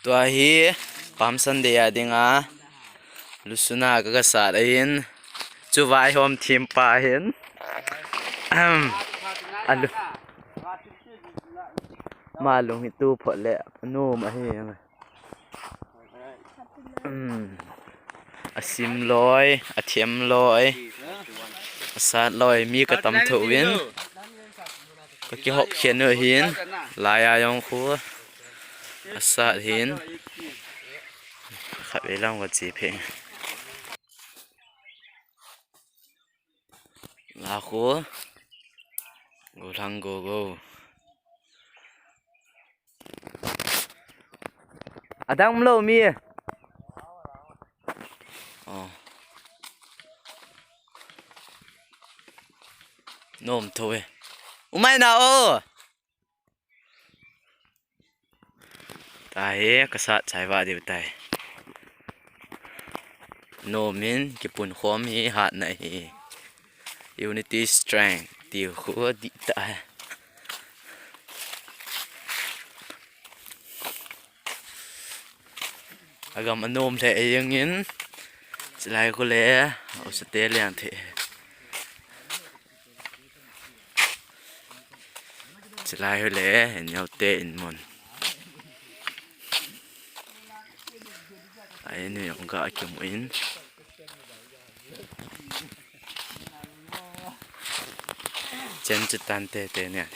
ตัวฮีปั๊มสันเดียดิงอ่ะลุสุนาก็กษัตริย์เห็นจูวายหอมทีมป่าเห็นอันดูมาลงหิตู้พอแหละโน่มาให้ยังไงอาซิมลอยอาเทียมลอยอาซาดลอยมีกระตำถุวินก็กี่หกเขียนเนื้อหินลายายองคูอาซาดหินขับไปล่างวัดจีเพงลาคูโกทังโกโกอาดังมโลมีอ๋อโน้มถอยอุไม่นาโอตายกษัตริย์ใช้ว่าเดียวตายโนมินญี่ปุ่นความมีหาดใน Unity Strength ตีหัวดิตายอากาศมันโนมเทยังงี้จะไล่ก็เลยเอาสเตลเลียนเทจะไล่ก็เลยเห็นเอาเตะอินมันไอ้นี่ยังก็อาจจะไม่อินเจนจุดตันเตะเนี่ย